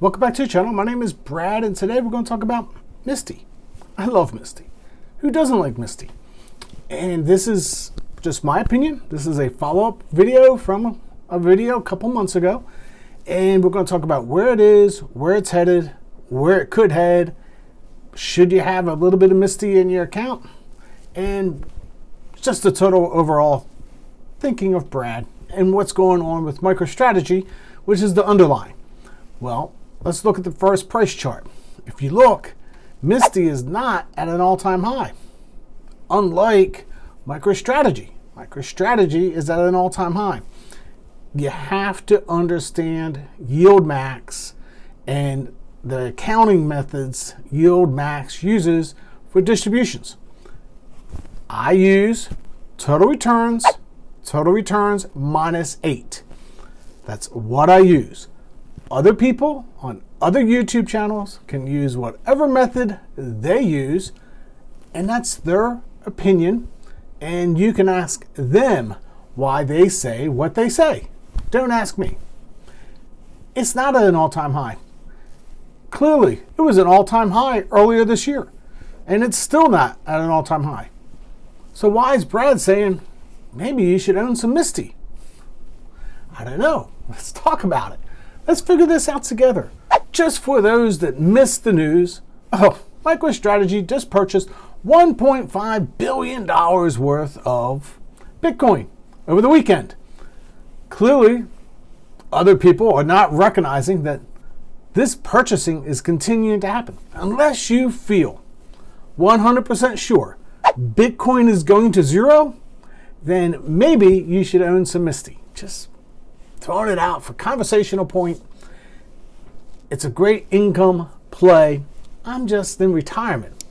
Welcome back to the channel. My name is Brad, and today we're going to talk about MSTY. I love MSTY. Who doesn't like MSTY? And this is just my opinion. This is a follow-up video from a video a couple months ago. And we're going to talk about where it is, where it's headed, where it could head. Should you have a little bit of MSTY in your account? And just the total overall thinking of Brad and what's going on with MicroStrategy, which is the underlying. Well, let's look at the first price chart. If you look, MSTY is not at an all-time high. Unlike MicroStrategy. MicroStrategy is at an all-time high. You have to understand yield max and the accounting methods yield max uses for distributions. I use total returns minus 8. That's what I use. Other people on other YouTube channels can use whatever method they use, and that's their opinion, and you can ask them why they say what they say. Don't ask me. It's not at an all-time high. Clearly, it was an all-time high earlier this year, and it's still not at an all-time high. So why is Brad saying maybe you should own some MSTY? I don't know. Let's talk about it. Let's figure this out together. Just for those that missed the news, MicroStrategy just purchased $1.5 billion worth of Bitcoin over the weekend. Clearly, other people are not recognizing that this purchasing is continuing to happen. Unless you feel 100% sure Bitcoin is going to zero, then maybe you should own some MSTY. Just throwing it out for conversational point. It's a great income play. I'm just in retirement.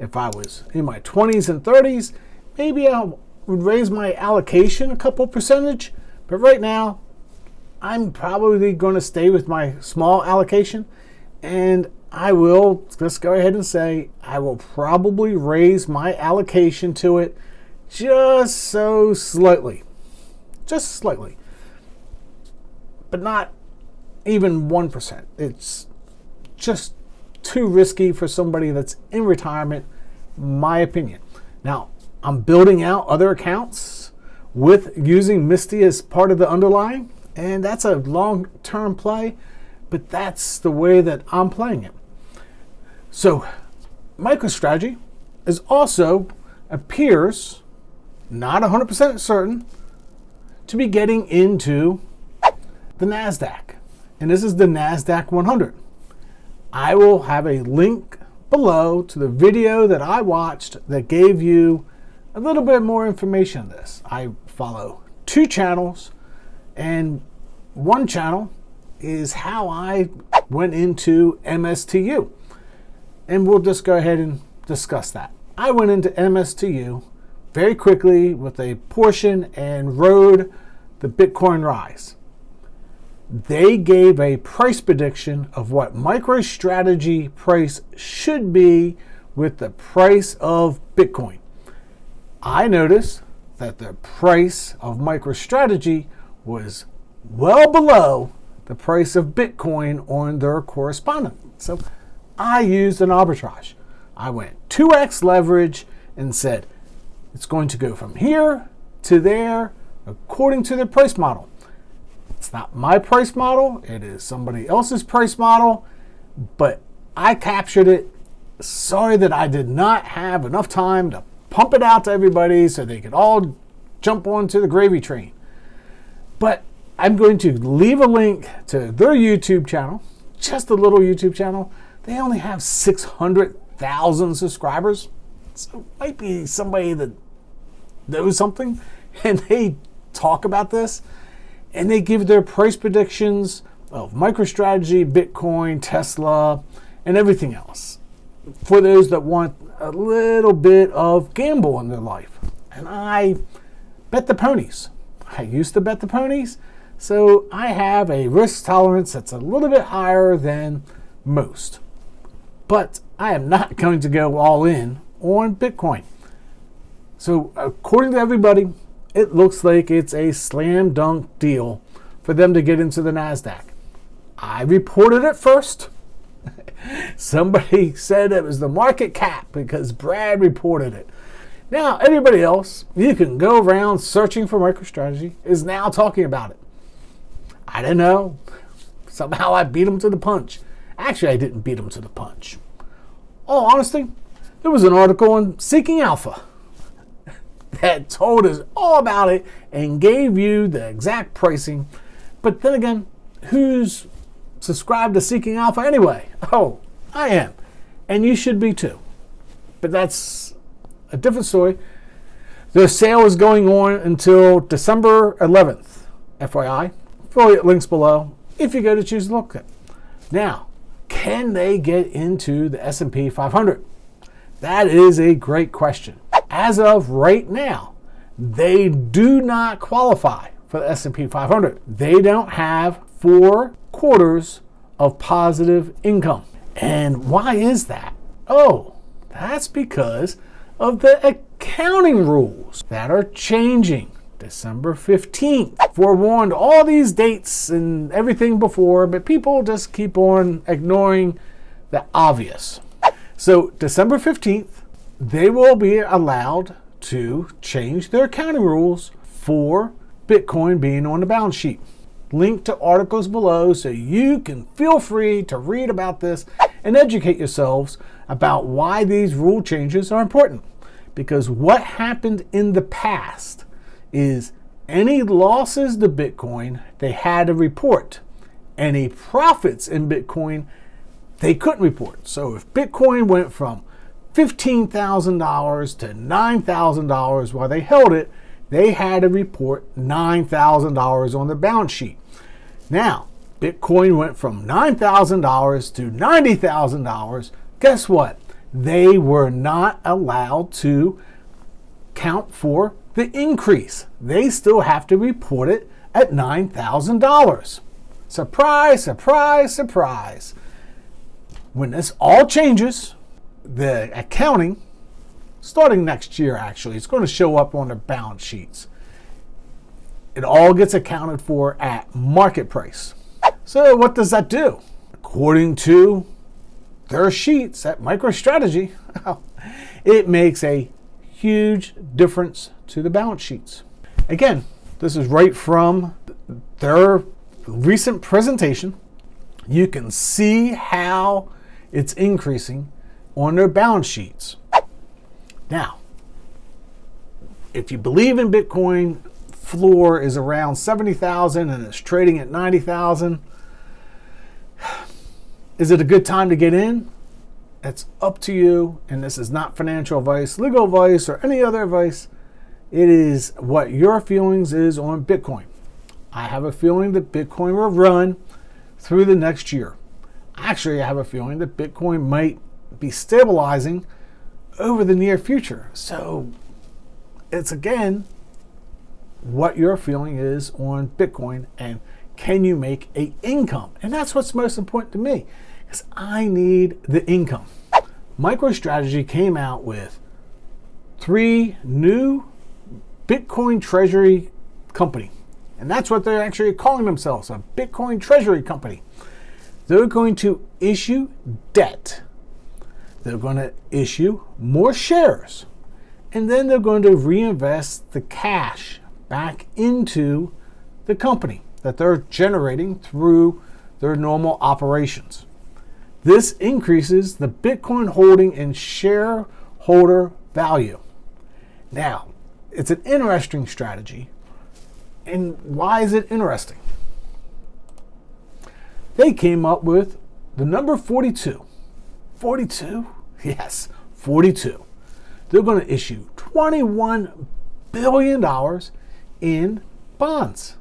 If I was in my 20s and 30s, maybe I would raise my allocation a couple percentage. But right now, I'm probably going to stay with my small allocation. And I will, let's go ahead and say, I will probably raise my allocation to it just so slightly. Just slightly. But not even 1%. It's just too risky for somebody that's in retirement, my opinion. Now, I'm building out other accounts with using MSTY as part of the underlying, and that's a long-term play, but that's the way that I'm playing it. So, MicroStrategy is also appears, not 100% certain, to be getting into the NASDAQ. And this is the NASDAQ 100. I will have a link below to the video that I watched that gave you a little bit more information on this. I follow 2 channels, and one channel is how I went into MSTU. And we'll just go ahead and discuss that. I went into MSTU very quickly with a portion and rode the Bitcoin rise. They gave a price prediction of what MicroStrategy price should be with the price of Bitcoin. I noticed that the price of MicroStrategy was well below the price of Bitcoin on their correspondent. So I used an arbitrage. I went 2x leverage and said it's going to go from here to there according to their price model. It's not my price model, it is somebody else's price model, but I captured it. Sorry that I did not have enough time to pump it out to everybody so they could all jump onto the gravy train. But I'm going to leave a link to their YouTube channel, just a little YouTube channel. They only have 600,000 subscribers, so it might be somebody that knows something, and they talk about this. And they give their price predictions of MicroStrategy, Bitcoin, Tesla, and everything else for those that want a little bit of gamble in their life. And I bet the ponies. I used to bet the ponies, so I have a risk tolerance that's a little bit higher than most. But I am not going to go all in on Bitcoin. So according to everybody, it looks like it's a slam dunk deal for them to get into the NASDAQ. I reported it first. Somebody said it was the market cap because Brad reported it. Now, everybody else, you can go around searching for MicroStrategy, is now talking about it. I don't know. Somehow I beat them to the punch. Actually, I didn't beat them to the punch. All honesty, there was an article on Seeking Alpha that told us all about it and gave you the exact pricing. But then again, who's subscribed to Seeking Alpha anyway? Oh, I am. And you should be too. But that's a different story. The sale is going on until December 11th. FYI. Affiliate links below if you go to choose to look at. Now, can they get into the S&P 500? That is a great question. As of right now, they do not qualify for the S&P 500. They don't have 4 quarters of positive income. And why is that? Oh, that's because of the accounting rules that are changing. December 15th. Forewarned all these dates and everything before, but people just keep on ignoring the obvious. So December 15th, they will be allowed to change their accounting rules for Bitcoin being on the balance sheet. Link to articles below so you can feel free to read about this and educate yourselves about why these rule changes are important. Because what happened in the past is any losses to Bitcoin, they had to report. Any profits in Bitcoin, they couldn't report. So if Bitcoin went from $15,000 to $9,000 while they held it, they had to report $9,000 on the balance sheet. Now, Bitcoin went from $9,000 to $90,000. Guess what? They were not allowed to count for the increase. They still have to report it at $9,000. Surprise, surprise, surprise. When this all changes, the accounting, starting next year actually, it's going to show up on their balance sheets. It all gets accounted for at market price. So what does that do? According to their sheets at MicroStrategy, it makes a huge difference to the balance sheets. Again, this is right from their recent presentation. You can see how it's increasing on their balance sheets. Now, if you believe in Bitcoin, floor is around 70,000 and it's trading at 90,000. Is it a good time to get in? It's up to you, and this is not financial advice, legal advice, or any other advice. It is what your feelings is on Bitcoin. I have a feeling that Bitcoin will run through the next year. Actually, I have a feeling that Bitcoin might be stabilizing over the near future. So it's again what your feeling is on Bitcoin and can you make an income? And that's what's most important to me, because I need the income. MicroStrategy came out with 3 new Bitcoin treasury company. And that's what they're actually calling themselves, a Bitcoin treasury company. They're going to issue debt. They're going to issue more shares. And then they're going to reinvest the cash back into the company that they're generating through their normal operations. This increases the Bitcoin holding and shareholder value. Now, it's an interesting strategy. And why is it interesting? They came up with the number 42. 42? Yes, 42. They're going to issue $21 billion in bonds.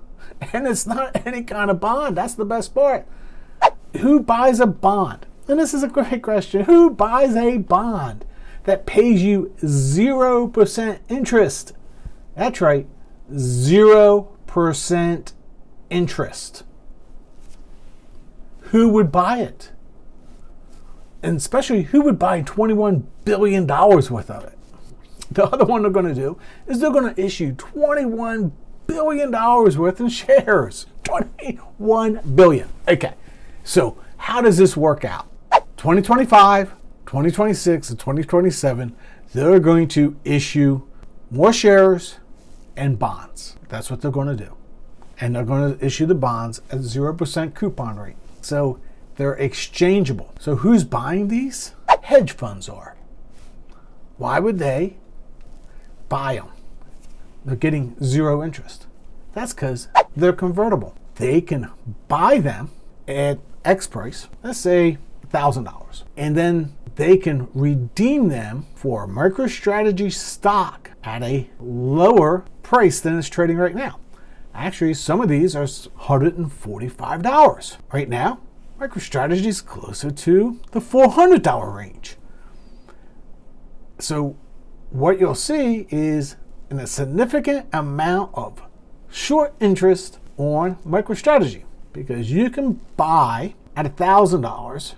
And it's not any kind of bond. That's the best part. Who buys a bond? And this is a great question. Who buys a bond that pays you 0% interest? That's right, 0% interest. Who would buy it? And especially, who would buy $21 billion worth of it? The other one they're going to do is they're going to issue $21 billion worth in shares. $21 billion. Okay. So how does this work out? 2025, 2026, and 2027, they're going to issue more shares and bonds. That's what they're going to do. And they're going to issue the bonds at 0% coupon rate. So they're exchangeable. So who's buying these? Hedge funds are. Why would they buy them? They're getting zero interest. That's because they're convertible. They can buy them at X price, let's say $1,000, and then they can redeem them for MicroStrategy stock at a lower price than it's trading right now. Actually, some of these are $145. Right now, MicroStrategy is closer to the $400 range. So what you'll see is a significant amount of short interest on MicroStrategy, because you can buy at $1,000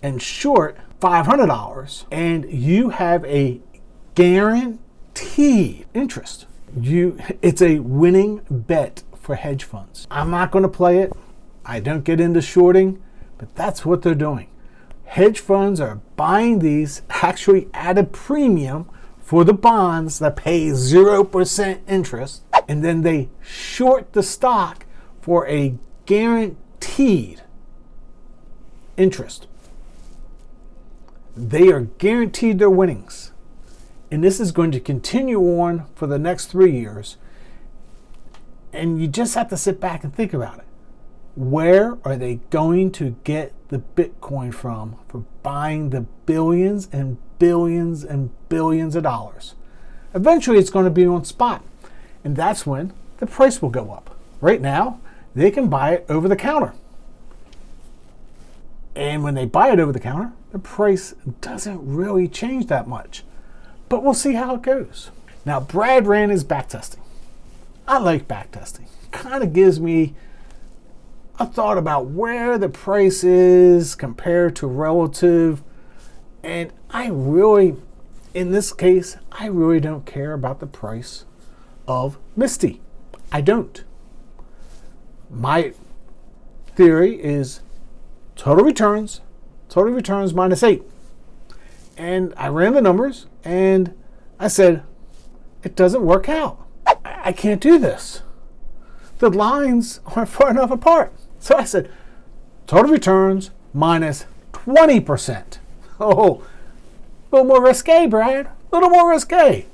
and short $500, and you have a guaranteed interest. It's a winning bet for hedge funds. I'm not going to play it. I don't get into shorting, but that's what they're doing. Hedge funds are buying these actually at a premium for the bonds that pay 0% interest, and then they short the stock for a guaranteed interest. They are guaranteed their winnings. And this is going to continue on for the next 3 years. And you just have to sit back and think about it. Where are they going to get the Bitcoin from for buying the billions and billions and billions of dollars? Eventually it's going to be on spot. And that's when the price will go up. Right now, they can buy it over the counter. And when they buy it over the counter, the price doesn't really change that much. But we'll see how it goes. Now, Brad ran his backtesting. I like backtesting. Kind of gives me a thought about where the price is compared to relative. And in this case, I really don't care about the price of MSTY. I don't. My theory is total returns minus 8. And I ran the numbers and I said, it doesn't work out. I can't do this. The lines aren't far enough apart. So I said, total returns minus 20%. Oh, a little more risque, Brad. A little more risque.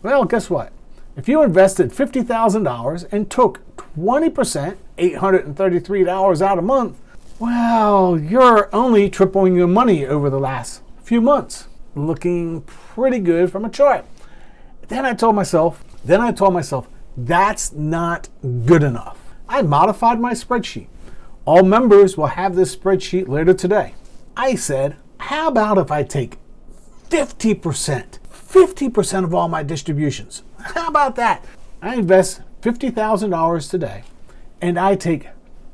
Well, guess what? If you invested $50,000 and took 20%, $833 out a month, well, you're only tripling your money over the last few months. Looking pretty good from a chart. Then I told myself, that's not good enough. I modified my spreadsheet. All members will have this spreadsheet later today. I said, how about if I take 50% of all my distributions? How about that? I invest $50,000 today and I take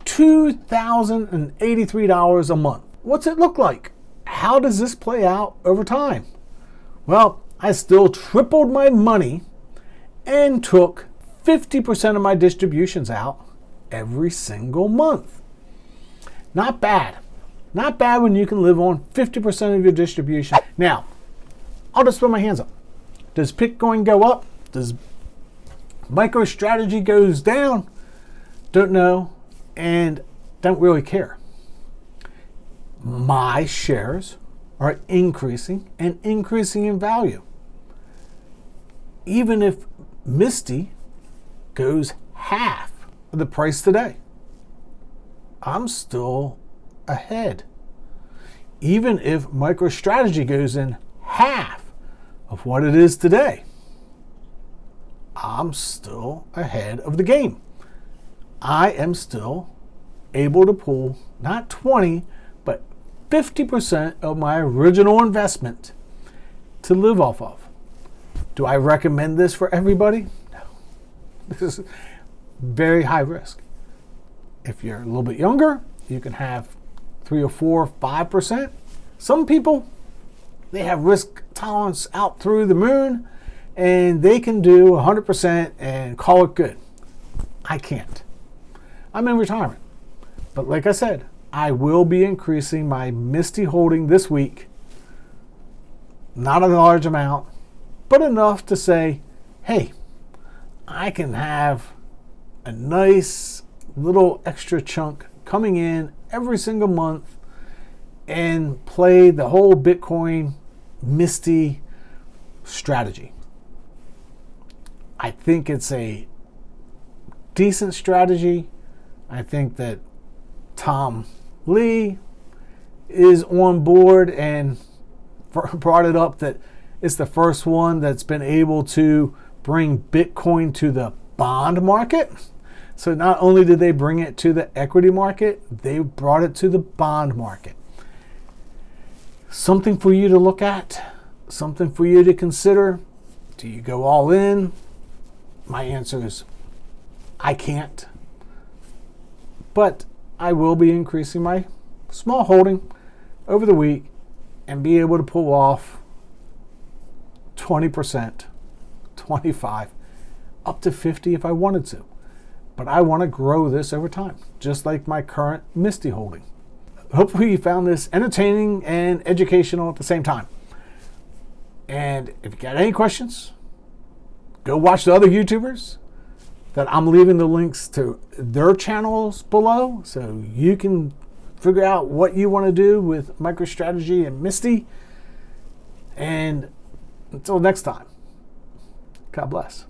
$2,083 a month. What's it look like? How does this play out over time? Well, I still tripled my money and took 50% of my distributions out every single month. Not bad. Not bad when you can live on 50% of your distribution. Now, I'll just put my hands up. Does Bitcoin go up? Does MicroStrategy goes down? Don't know and don't really care. My shares are increasing and increasing in value. Even if MSTY goes half of the price today, I'm still ahead. Even if MicroStrategy goes in half of what it is today, I'm still ahead of the game. I am still able to pull not 20, but 50% of my original investment to live off of. Do I recommend this for everybody? No. This is very high risk. If you're a little bit younger, you can have 3 or 4, 5%. Some people, they have risk tolerance out through the moon and they can do 100% and call it good. I can't. I'm in retirement. But like I said, I will be increasing my MSTY holding this week. Not a large amount, but enough to say, hey, I can have a nice little extra chunk coming in every single month and play the whole Bitcoin MSTY strategy. I think it's a decent strategy. I think that Tom Lee is on board and brought it up that it's the first one that's been able to bring Bitcoin to the bond market. So not only did they bring it to the equity market, they brought it to the bond market. Something for you to look at, something for you to consider. Do you go all in? My answer is I can't. But I will be increasing my small holding over the week and be able to pull off 20%, 25%, up to 50% if I wanted to. But I want to grow this over time, just like my current MSTY holding. Hopefully you found this entertaining and educational at the same time. And if you got any questions, go watch the other YouTubers that I'm leaving the links to their channels below so you can figure out what you want to do with MicroStrategy and MSTY. And until next time, God bless.